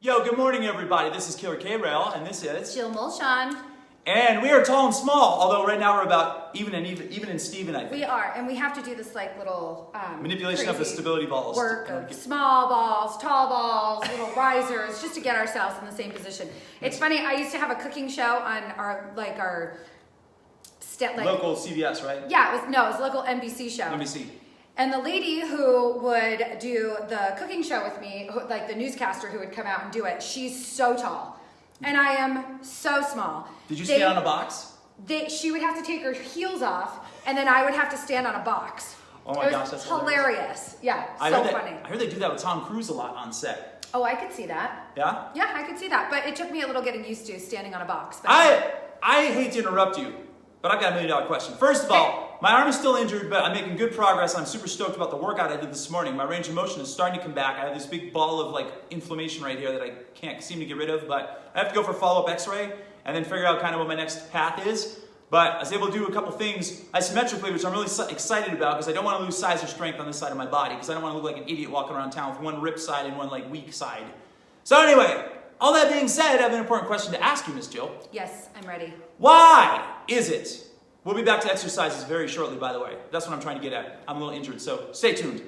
Yo, good morning, everybody. This is Killer K-Rail, and this is Jill Mulshan. And we are tall and small, although right now we're about even in Steven, I think. We are, and we have to do this like little manipulation of the stability balls. Work of small balls, tall balls, little risers, just to get ourselves in the same position. It's funny. I used to have a cooking show on our local CBS, right? Yeah, it was a local NBC show. NBC. And the lady who would do the cooking show with me, like the newscaster who would come out and do it, she's so tall. And I am so small. Did you stand on a box? She would have to take her heels off, and then I would have to stand on a box. Oh my gosh, that's hilarious. Yeah, funny. I heard they do that with Tom Cruise a lot on set. Oh, I could see that. Yeah? Yeah, I could see that. But it took me a little getting used to standing on a box. But I hate to interrupt you, but I've got $1 million question. First of all, my arm is still injured, but I'm making good progress. I'm super stoked about the workout I did this morning. My range of motion is starting to come back. I have this big ball of inflammation right here that I can't seem to get rid of, but I have to go for a follow-up x-ray and then figure out kind of what my next path is. But I was able to do a couple things isometrically, which I'm really excited about because I don't want to lose size or strength on this side of my body because I don't want to look like an idiot walking around town with one ripped side and one weak side. So anyway, all that being said, I have an important question to ask you, Miss Jill. Yes, I'm ready. Why is it? We'll be back to exercises very shortly, by the way. That's what I'm trying to get at. I'm a little injured, so stay tuned.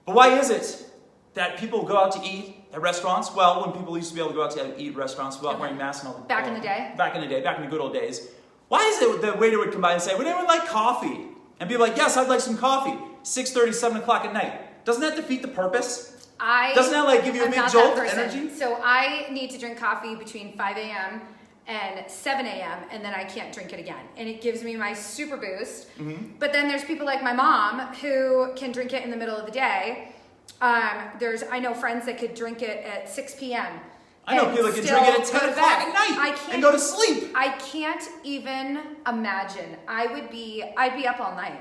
But why is it that people go out to eat at restaurants? Well, when people used to be able to go out to eat at restaurants without wearing masks and all that. Back in the day? Back in the good old days. Why is it the waiter would come by and say, would anyone like coffee? And be like, yes, I'd like some coffee. 6:30, 7 o'clock at night. Doesn't that defeat the purpose? Doesn't that give you a big jolt of energy? So I need to drink coffee between 5 a.m. and 7 a.m. and then I can't drink it again. And it gives me my super boost. Mm-hmm. But then there's people like my mom who can drink it in the middle of the day. I know friends that could drink it at 6 p.m. I know people that can drink it at 10 o'clock at night and go to sleep. I can't even imagine. I'd be up all night.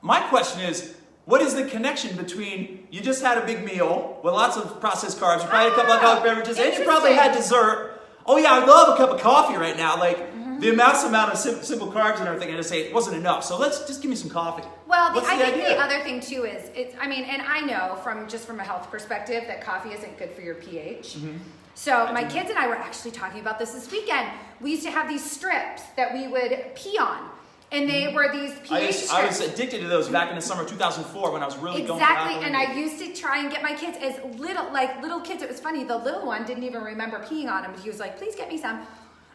My question is, what is the connection between you just had a big meal with lots of processed carbs, you probably had a couple of alcoholic beverages, and you probably had dessert. Oh yeah, I love a cup of coffee right now. The amount of simple carbs and everything, and to say it wasn't enough. So let's just give me some coffee. Well, I think the other thing too is, and I know from a health perspective that coffee isn't good for your pH. Mm-hmm. So my kids and I were actually talking about this weekend. We used to have these strips that we would pee on. And they were these pH strips. I was addicted to those back in the summer of 2004 when I was really going for Exactly, and I used to try and get my kids as little kids. It was funny, the little one didn't even remember peeing on them, but he was like, please get me some.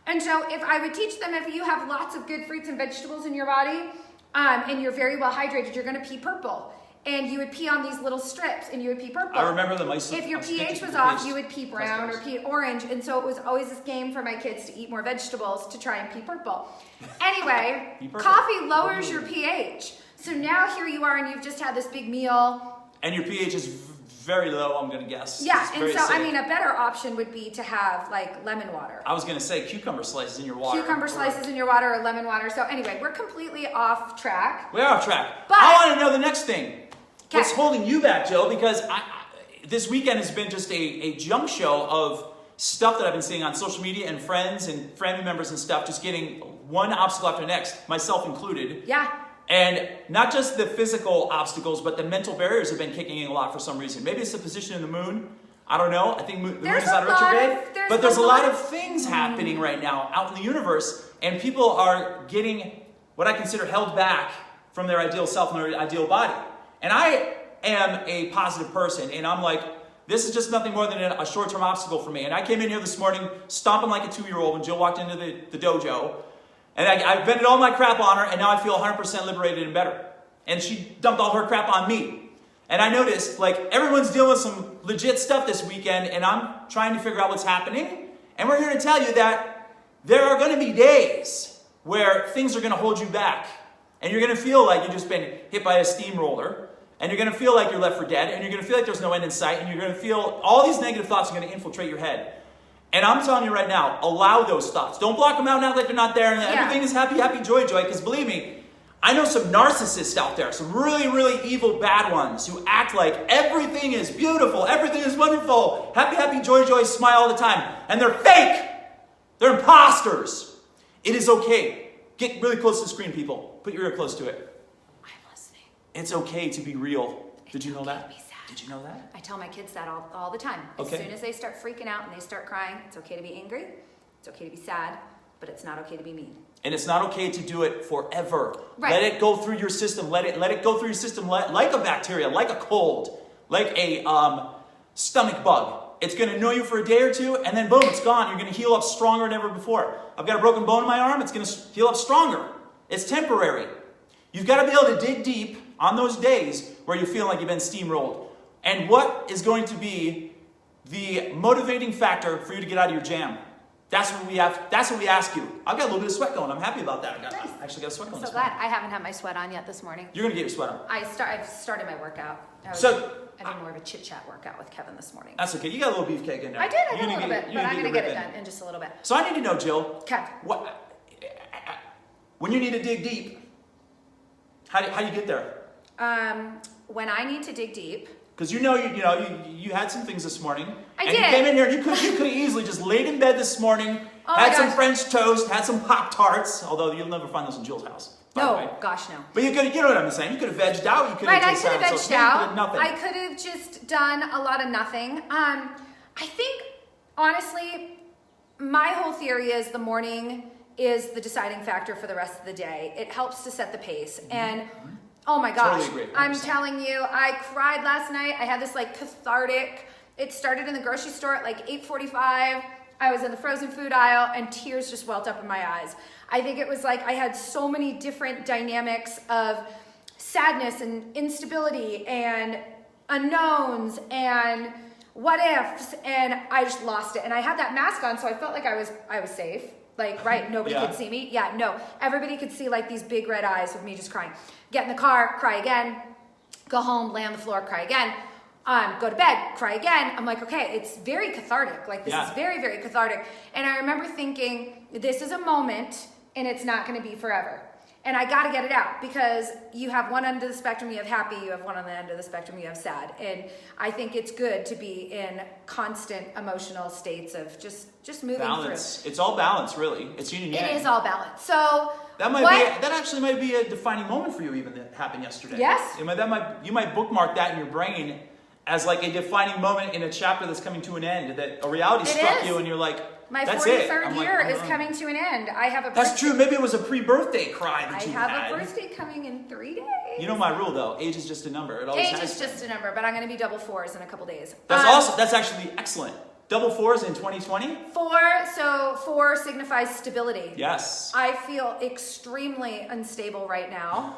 And so if I would teach them, if you have lots of good fruits and vegetables in your body, and you're very well hydrated, you're gonna pee purple. And you would pee on these little strips, and you would pee purple. I remember them. If your pH was off, you would pee brown or pee orange. And so it was always this game for my kids to eat more vegetables to try and pee purple. Anyway, coffee lowers your pH. So now here you are, and you've just had this big meal. And your pH is very low, I'm going to guess. Yeah, and so, a better option would be to have, lemon water. I was going to say cucumber slices in your water. Cucumber slices in your water or lemon water. So anyway, we're completely off track. We are off track. But I want to know the next thing. What's holding you back, Jill? Because this weekend has been just a junk show of stuff that I've been seeing on social media and friends and family members and stuff, just getting one obstacle after the next, myself included. Yeah. And not just the physical obstacles, but the mental barriers have been kicking in a lot for some reason. Maybe it's the position in the moon. I don't know. I think the moon is not retrograde. But there's a lot of things happening right now out in the universe, and people are getting what I consider held back from their ideal self and their ideal body. And I am a positive person, and I'm like, this is just nothing more than a short-term obstacle for me. And I came in here this morning stomping like a 2-year-old when Jill walked into the dojo, and I vented all my crap on her, and now I feel 100% liberated and better. And she dumped all her crap on me. And I noticed, everyone's dealing with some legit stuff this weekend, and I'm trying to figure out what's happening. And we're here to tell you that there are going to be days where things are going to hold you back. And you're going to feel like you've just been hit by a steamroller. And you're going to feel like you're left for dead. And you're going to feel like there's no end in sight. And you're going to feel all these negative thoughts are going to infiltrate your head. And I'm telling you right now, allow those thoughts. Don't block them out and act like they're not there. And everything is happy, happy, joy, joy. Because believe me, I know some narcissists out there. Some really, really evil, bad ones who act like everything is beautiful. Everything is wonderful. Happy, happy, joy, joy, smile all the time. And they're fake. They're imposters. It is okay. Get really close to the screen, people. Put your ear close to it. I'm listening. It's okay to be real. Did you know that? Did you know that? I tell my kids that all the time. As soon as they start freaking out and they start crying, it's okay to be angry. It's okay to be sad, but it's not okay to be mean. And it's not okay to do it forever. Right. Let it go through your system. Let it go through your system like a bacteria, like a cold, like a stomach bug. It's going to annoy you for a day or two, and then boom, it's gone. You're going to heal up stronger than ever before. I've got a broken bone in my arm. It's going to heal up stronger. It's temporary. You've got to be able to dig deep on those days where you feel like you've been steamrolled. And what is going to be the motivating factor for you to get out of your jam? That's what we ask you. I've got a little bit of sweat going. I'm happy about that. I actually got a sweat going. I'm so glad. I haven't had my sweat on yet this morning. You're going to get your sweat on. I've started my workout. I did more of a chit-chat workout with Kevin this morning. That's okay. You got a little beefcake in there. I did a little bit, but I'm going to get it done in just a little bit. So I need to know, Jill. Okay. When you need to dig deep, how do you get there? When I need to dig deep. Because you had some things this morning. I and did. You came in here and you could have easily just laid in bed this morning, had some French toast, had some Pop-Tarts, although you'll never find those in Jill's house. No, gosh, no. But you know what I'm saying? You could have vegged out. You could Right, have I just could have vegged out. Nothing. I could have just done a lot of nothing. I think, honestly, my whole theory is the morning is the deciding factor for the rest of the day. It helps to set the pace. And oh my gosh, Totally agree, I'm telling you, I cried last night. I had this like cathartic, it started in the grocery store at like 8:45. I was in the frozen food aisle and tears just welled up in my eyes. I think it was like I had so many different dynamics of sadness and instability and unknowns and what ifs, and I just lost it. And I had that mask on, so I felt like I was safe. Like, right, nobody could see me. Yeah, no, everybody could see like these big red eyes of me just crying. Get in the car, cry again. Go home, lay on the floor, cry again. Go to bed, cry again. I'm like, okay, it's very cathartic. Like, this is very, very cathartic. And I remember thinking, this is a moment, and it's not going to be forever. And I got to get it out, because you have one end of the spectrum, you have happy, you have one on the end of the spectrum, you have sad. And I think it's good to be in constant emotional states of just moving balance. through. It's all balance, really. It's yin and yang. It is all balance. So that actually might be a defining moment for you, even that happened yesterday. Yes. You might bookmark that in your brain as like a defining moment in a chapter that's coming to an end, that a reality struck you and you're like, my that's 43rd year is coming to an end. I have a birthday. That's true. Maybe it was a pre-birthday cry that you had. I have a birthday coming in 3 days. You know my rule, though. Age is just a number. It always Age has is just a number, but I'm going to be double fours in a couple days. That's awesome. That's actually excellent. Double fours in 2020? 4 signifies stability. Yes. I feel extremely unstable right now.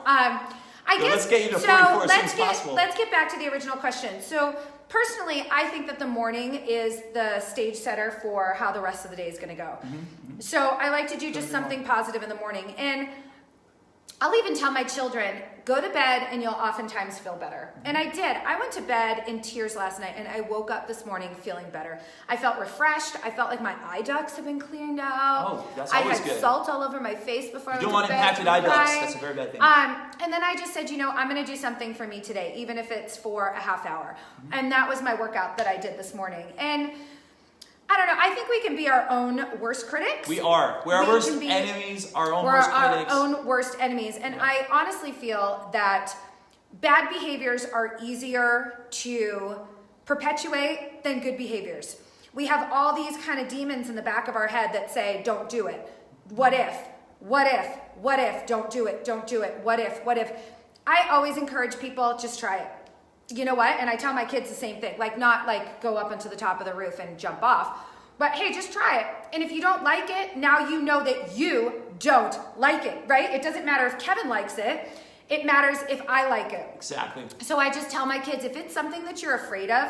Let's get you to 44 as soon as possible. Let's get back to the original question. So personally, I think that the morning is the stage setter for how the rest of the day is going to go. So I like to do just something positive in the morning. And I'll even tell my children, go to bed and you'll oftentimes feel better. And I did. I went to bed in tears last night, and I woke up this morning feeling better. I felt refreshed. I felt like my eye ducts have been cleaned out. Oh, that's always good. I had salt all over my face before I went to bed. You don't want impacted eye ducts. That's a very bad thing. And then I just said, I'm going to do something for me today, even if it's for a half hour. And that was my workout that I did this morning. And I don't know. I think we can be our own worst critics. We are. We're our worst enemies, our own worst critics. We're our own worst enemies. And I honestly feel that bad behaviors are easier to perpetuate than good behaviors. We have all these kind of demons in the back of our head that say, don't do it. What if? What if? What if? Don't do it. Don't do it. What if? What if? I always encourage people, just try it. You know what? And I tell my kids the same thing. Like, not like go up onto the top of the roof and jump off. But hey, just try it. And if you don't like it, now you know that you don't like it, right? It doesn't matter if Kevin likes it. It matters if I like it. Exactly. So I just tell my kids, if it's something that you're afraid of,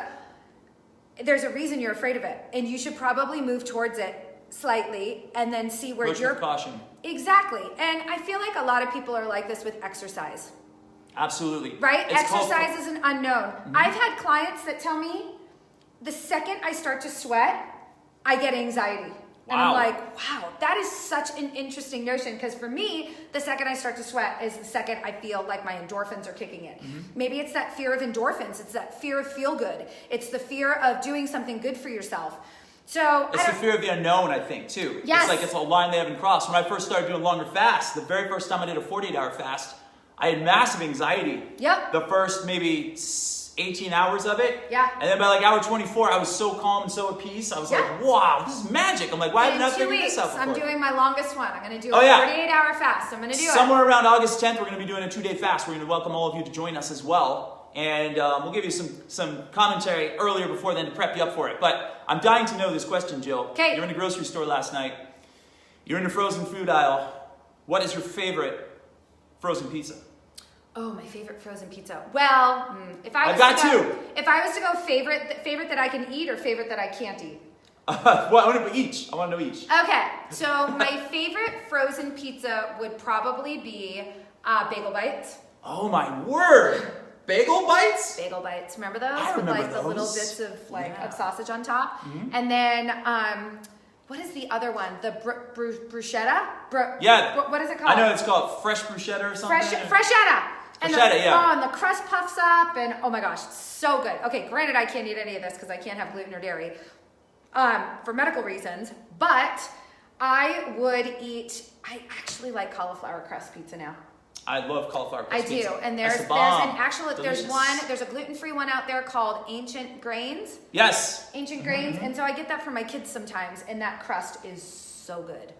there's a reason you're afraid of it. And you should probably move towards it slightly and then see where you're... caution. Exactly. And I feel like a lot of people are like this with exercise. Absolutely. Right? Exercise is an unknown. I've had clients that tell me the second I start to sweat, I get anxiety. And I'm like, wow, that is such an interesting notion, because for me, the second I start to sweat is the second I feel like my endorphins are kicking in. Maybe it's that fear of endorphins. It's that fear of feel good. It's the fear of doing something good for yourself. So it's the fear of the unknown, I think, too. Yes. It's like it's a line they haven't crossed. When I first started doing longer fasts, the very first time I did a 48-hour fast, I had massive anxiety. Yep. The first maybe 18 hours of it. Yeah. And then by like hour 24, I was so calm and so at peace. I was like, wow, this is magic. I'm like, why didn't I figure this out before? I'm doing my longest one. I'm going to do a Oh, yeah. 48-hour fast. I'm going to do Somewhere around August 10th, we're going to be doing a 2-day fast. We're going to welcome all of you to join us as well. And we'll give you some commentary earlier before then to prep you up for it. But I'm dying to know this question, Jill. Okay. You're in the grocery store last night. You're in the frozen food aisle. What is your favorite frozen pizza? Oh, my favorite frozen pizza. Well, if I was I've got to go, two. If I was to go favorite that I can eat or favorite that I can't eat. Well, I want to know each. Okay, so my favorite frozen pizza would probably be Bagel Bites. Oh my word! Bagel bites? Bagel Bites, remember those? I remember With like those. the little bits of of sausage on top. Mm-hmm. And then what is the other one? The bruschetta? Yeah. What is it called? I know it's called fresh bruschetta or something. Freshetta. And Freshetta, yeah. Oh, and the crust puffs up, and oh my gosh, it's so good. Okay, granted, I can't eat any of this because I can't have gluten or dairy for medical reasons, but I would eat. I actually like cauliflower crust pizza now. I love cauliflower crust I pizza. do, and there's a gluten-free one out there called Ancient Grains. Yes. Ancient Grains, and so I get that for my kids sometimes, and that crust is so good.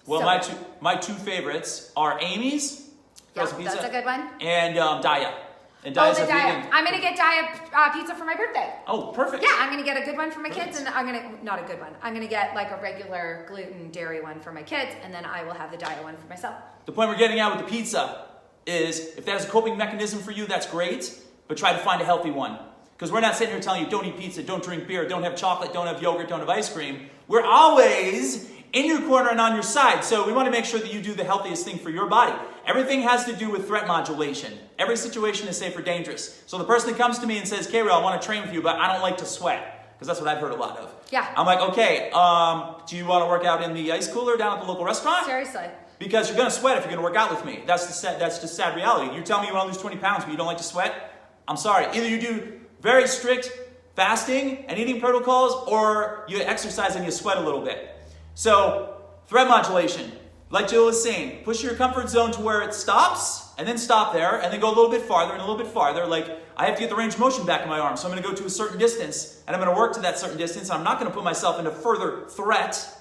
Well, So my two favorites are Amy's frozen pizza. That's a good one. And Daya. And Oh, Daya's the a diet. vegan. I'm gonna get diet pizza for my birthday. Oh, perfect. Yeah, I'm gonna get a good one for my kids, and not a good one. I'm gonna get like a regular gluten dairy one for my kids, and then I will have the diet one for myself. The point we're getting at with the pizza is if that is a coping mechanism for you, that's great, but try to find a healthy one. Because we're not sitting here telling you don't eat pizza, don't drink beer, don't have chocolate, don't have yogurt, don't have ice cream. We're always in your corner and on your side. So we want to make sure that you do the healthiest thing for your body. Everything has to do with threat modulation. Every situation is safe or dangerous. So the person that comes to me and says, K-Rail, I want to train with you, but I don't like to sweat. Because that's what I've heard a lot of. Yeah. I'm like, okay, do you want to work out in the ice cooler down at the local restaurant? Seriously. Because you're going to sweat if you're going to work out with me. That's just sad reality. You're telling me you want to lose 20 pounds, but you don't like to sweat? I'm sorry. Either you do very strict fasting and eating protocols, or you exercise and you sweat a little bit. So, threat modulation. Like Jill was saying, push your comfort zone to where it stops, and then stop there, and then go a little bit farther and a little bit farther. Like, I have to get the range of motion back in my arm, so I'm going to go to a certain distance, and I'm going to work to that certain distance, and I'm not going to put myself into further threat.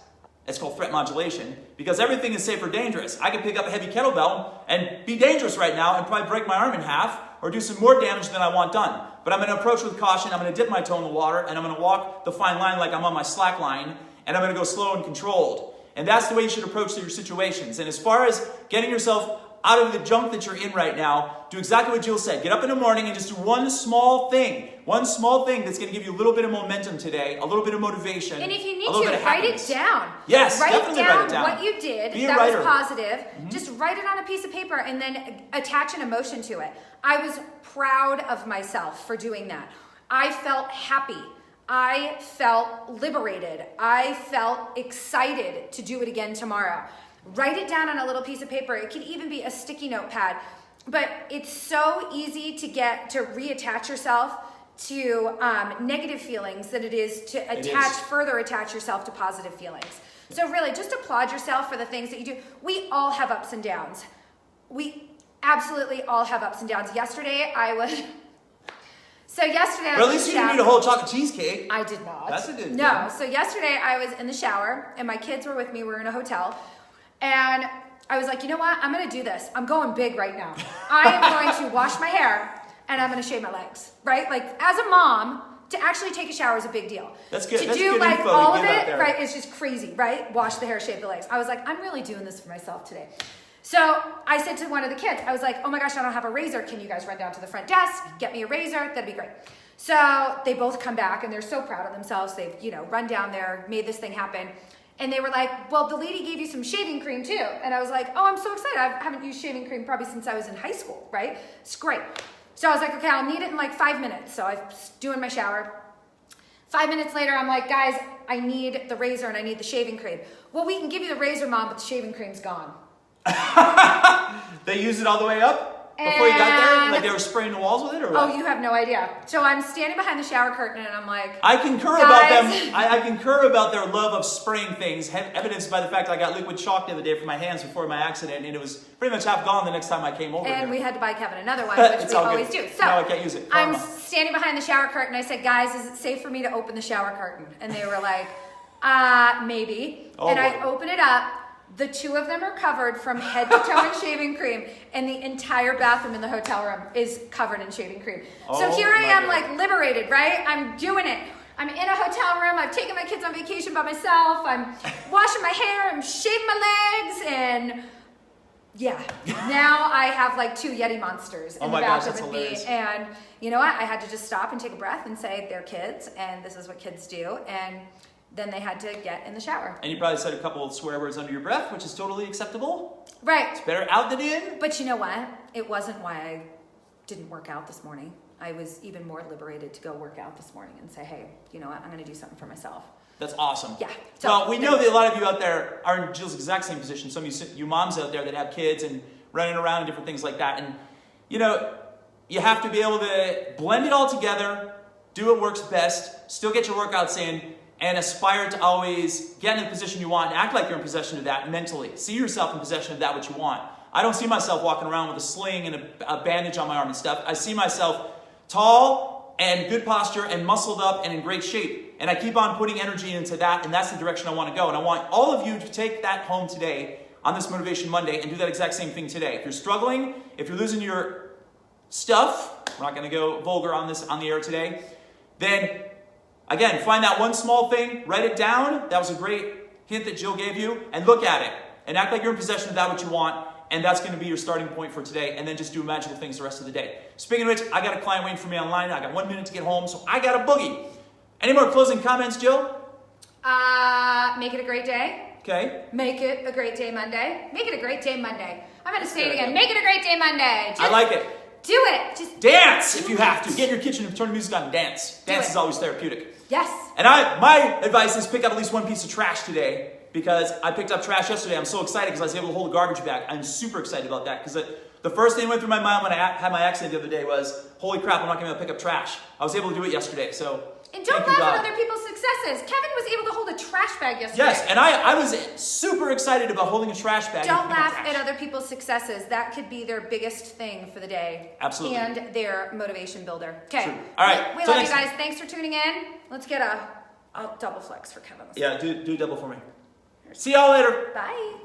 It's called threat modulation, because everything is safe or dangerous. I could pick up a heavy kettlebell and be dangerous right now and probably break my arm in half or do some more damage than I want done. But I'm going to approach with caution, I'm going to dip my toe in the water, and I'm going to walk the fine line like I'm on my slack line, and I'm going to go slow and controlled. And that's the way you should approach your situations. And as far as getting yourself out of the junk that you're in right now, do exactly what Jill said. Get up in the morning and just do one small thing that's going to give you a little bit of momentum today, a little bit of motivation, And if you need a little to, bit of write it happiness. down. Yes, write definitely down write it down. what you did Be a that writer. was positive. Just write it on a piece of paper and then attach an emotion to it. I was proud of myself for doing that. I felt happy. I felt liberated. I felt excited to do it again tomorrow. Write it down on a little piece of paper. It could even be a sticky notepad. But it's so easy to reattach yourself to negative feelings than it is to further attach yourself to positive feelings. So really, just applaud yourself for the things that you do. We all have ups and downs. We absolutely all have ups and downs. Yesterday, I was in But at least you didn't eat a whole chocolate cheesecake. I did not. That's a good thing. No. So yesterday I was in the shower and my kids were with me. We were in a hotel. And I was like, you know what? I'm going to do this. I'm going big right now. I am going to wash my hair and I'm going to shave my legs, right? Like as a mom, to actually take a shower is a big deal. That's good. To That's do good like info all to of give out it, there. right? It's just crazy, right? Wash the hair, shave the legs. I was like, I'm really doing this for myself today. So I said to one of the kids, I was like, oh my gosh, I don't have a razor. Can you guys run down to the front desk, get me a razor? That'd be great. So they both come back and they're so proud of themselves. They've, run down there, made this thing happen. And they were like, well, the lady gave you some shaving cream too. And I was like, oh, I'm so excited. I haven't used shaving cream probably since I was in high school, right? It's great. So I was like, okay, I'll need it in like 5 minutes. So I was doing my shower. 5 minutes later, I'm like, guys, I need the razor and I need the shaving cream. Well, we can give you the razor, Mom, but the shaving cream's gone. They use it all the way up? Before you got there? Like they were spraying the walls with it or what? Oh, you have no idea. So I'm standing behind the shower curtain and I'm like, I concur about them. I concur about their love of spraying things, evidenced by the fact I got liquid chalk the other day for my hands before my accident, and it was pretty much half gone the next time I came over. And here. we had to buy Kevin another one, which we always do. So no, I can't use it. I'm standing behind the shower curtain. I said, guys, is it safe for me to open the shower curtain? And they were like, maybe. Oh, and boy. I open it up. The two of them are covered from head to toe in shaving cream, and the entire bathroom in the hotel room is covered in shaving cream. So here I am, like liberated, right? I'm doing it. I'm in a hotel room. I've taken my kids on vacation by myself. I'm washing my hair. I'm shaving my legs, and yeah. Now I have like two Yeti monsters in the bathroom with me, and you know what? I had to just stop and take a breath and say they're kids, and this is what kids do, and then they had to get in the shower. And you probably said a couple of swear words under your breath, which is totally acceptable. Right. It's better out than in. But you know what? It wasn't why I didn't work out this morning. I was even more liberated to go work out this morning and say, hey, you know what? I'm going to do something for myself. That's awesome. Yeah. So, well, we know that a lot of you out there are in Jill's exact same position. Some of you moms out there that have kids and running around and different things like that. And, you know, you have to be able to blend it all together, do what works best, still get your workouts in, and aspire to always get in the position you want and act like you're in possession of that mentally. See yourself in possession of that which you want. I don't see myself walking around with a sling and a bandage on my arm and stuff. I see myself tall and good posture and muscled up and in great shape. And I keep on putting energy into that, and that's the direction I want to go. And I want all of you to take that home today on this Motivation Monday and do that exact same thing today. If you're struggling, if you're losing your stuff, we're not going to go vulgar on this on the air today, then again, find that one small thing, write it down. That was a great hint that Jill gave you, and look at it. And act like you're in possession of that what you want, and that's going to be your starting point for today, and then just do magical things the rest of the day. Speaking of which, I got a client waiting for me online. I got 1 minute to get home, so I got a boogie. Any more closing comments, Jill? Make it a great day. Okay. Make it a great day Monday. Make it a great day Monday. I'm going to say it again. Make it a great day Monday. I like it. Do it. Just dance if you have to. Get in your kitchen and turn the music on and dance. Dance is always therapeutic. Yes. And my advice is pick up at least one piece of trash today, because I picked up trash yesterday. I'm so excited because I was able to hold a garbage bag. I'm super excited about that, because the first thing that went through my mind when I had my accident the other day was, holy crap, I'm not going to be able to pick up trash. I was able to do it yesterday, so and don't laugh at other people's successes. Kevin was able to hold a trash bag yesterday. yes, and I was super excited about holding a trash bag. Don't laugh at other people's successes. That could be their biggest thing for the day. Absolutely. And their motivation builder. Okay. True. All right. We love you guys. Thanks for tuning in. Let's get a double flex for Kevin. Yeah, do double for me. See y'all later. Bye.